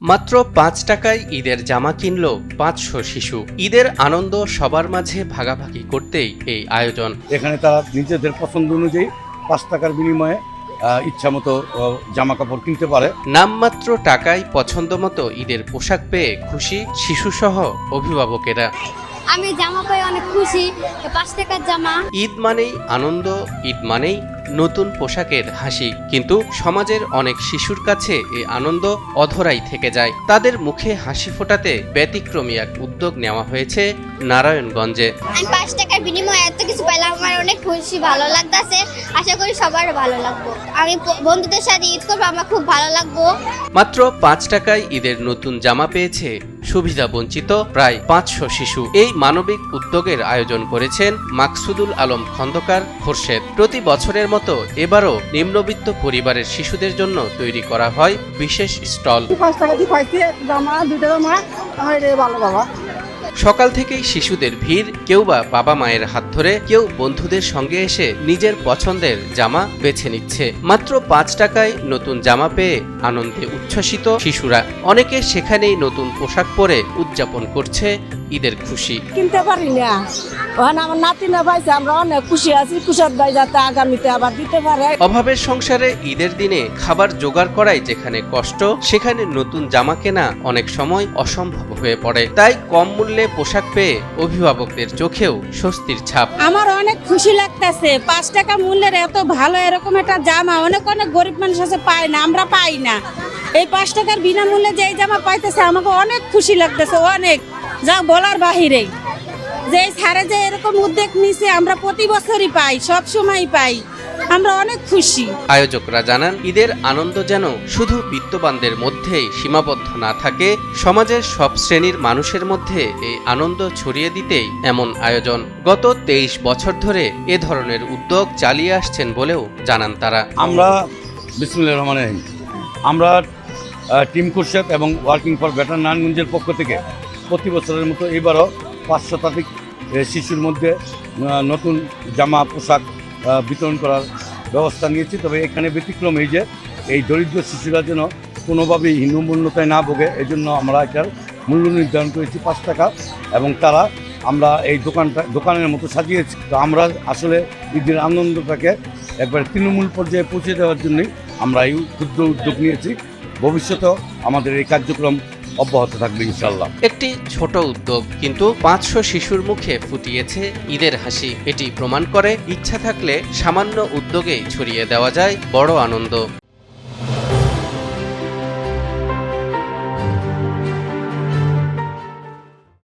মাত্র ৫ টাকায় ঈদের জামা কিনল ৫০০ শিশু। ঈদের আনন্দ সবার মাঝে ভাগাভাগি করতেই এই আয়োজন। এখানে তারা নিজেদের পছন্দ অনুযায়ী ৫ টাকার বিনিময়ে ইচ্ছা মতো জামা কাপড় কিনতে পারে। নামমাত্র টাকায় পছন্দ মতো ঈদের পোশাক পেয়ে খুশি শিশুসহ অভিভাবকেরা। আমি জামা পেয়ে অনেক খুশি। ৫ টাকার জামা। ঈদ মানেই আনন্দ, ঈদ মানেই নতুন পোশাকের হাসি, কিন্তু সমাজের অনেক শিশুর কাছে এই আনন্দ অধরাই থেকে যায়। তাদের মুখে হাসি ফোটাতে ব্যতিক্রমী এক উদ্যোগ নেওয়া হয়েছে নারায়ণগঞ্জে। আমি ৫ টাকার বিনিময়ে এত কিছু পেলাম, আমার অনেক খুশি, ভালো লাগতেছে। আশা করি সবার ভালো লাগবে। আমি বন্ধুদের সাথে ঈদ করবো, আমার খুব ভালো লাগবে। মাত্র ৫ টাকায় ঈদের নতুন জামা পেয়েছে সুবিধা বঞ্চিত প্রায় ৫০০ শিশু। এই মানবিক উদ্যোগের আয়োজন করেছেন মাকসুদুল আলম খন্দকার খোরশেদ। প্রতি বছরের মতো এবারও নিম্নবিত্ত পরিবারের শিশুদের জন্য তৈরি করা হয় বিশেষ স্টল। সকাল থেকেই শিশুদের ভিড়, কেউ বা বাবা মায়ের হাত ধরে, কেউ বন্ধুদের সঙ্গে এসে নিজের পছন্দের জামা বেছে নিচ্ছে। মাত্র ৫ টাকায় নতুন জামা পেয়ে আনন্দে উচ্ছ্বসিত শিশুরা। অনেকে সেখানেই নতুন পোশাক পরে উদযাপন করছে ঈদের খুশি। কিনতে পারি না, ওখানে আমার নাতি না পাইছে, আমরা অনেক খুশি আছি। কুশাদ ভাই যাতে আগামীতে আবার দিতে পারে। অভাবের সংসারে ঈদের দিনে খাবার জোগাড় করাই যেখানে কষ্ট, সেখানে নতুন জামা কেনা অনেক সময় অসম্ভব হয়ে পড়ে। তাই কম মূল্যে পোশাক পেয়ে অভিভাবকদের চোখেও স্বস্তির ছাপ। আমার অনেক খুশি লাগতেছে। ৫ টাকা মূল্যের এত ভালো এরকম একটা জামা অনেক অনেক গরিব মানুষ আছে, পায় না, আমরা পাই না। এই ৫ টাকার বিনামূল্যে যে এই জামা পাইতেছে আমাকে অনেক খুশি লাগতেছে, অনেক, যা বলার বাহিরে। যে ছাড়ে যে এরকম উদ্যোগ নিছে, আমরা প্রতি বছরই পাই, সব সময় পাই, আমরা অনেক খুশি। আয়োজকরা জানান, ঈদের আনন্দ যেন শুধু বিত্তবানদের মধ্যেই সীমাবদ্ধ না থাকে, সমাজের সব শ্রেণীর মানুষের মধ্যে এই আনন্দ ছড়িয়ে দিতেই এমন আয়োজন। গত ২৩ বছর ধরে এ ধরনের উদ্যোগ চালিয়ে আসছেন বলেও জানান তারা। আমরা বিসমিল্লাহির রহমানির রহিম, আমরা টিম খোরশেদ এবং ওয়ার্কিং ফর বেটার নারায়ণগঞ্জের পক্ষ থেকে প্রতি বছরের মতো এবারও ৫০০ শতাধিক শিশুর মধ্যে নতুন জামা পোশাক বিতরণ করার ব্যবস্থা নিয়েছি। তবে এখানে ব্যতিক্রম এই যে এই দরিদ্র শিশুরা যেন কোনোভাবেই হীনমন্যতায় না ভোগে, এই জন্য আমরা এটার মূল্য নির্ধারণ করেছি ৫ টাকা, এবং আমরা এই দোকানের মতো সাজিয়েছি। তো আমরা আসলে ঈদের আনন্দটাকে একবারে তৃণমূল পর্যায়ে পৌঁছে দেওয়ার জন্যই আমরা এই ক্ষুদ্র উদ্যোগ নিয়েছি। ভবিষ্যতেও আমাদের এই কার্যক্রম অব্যাহত থাকবে ইনশাল্লাহ। একটি ছোট উদ্যোগ, কিন্তু ৫০০ শিশুর মুখে ফুটিয়েছে ঈদের হাসি। এটি প্রমাণ করে ইচ্ছা থাকলে সামান্য উদ্যোগেই ছড়িয়ে দেওয়া যায় বড় আনন্দ।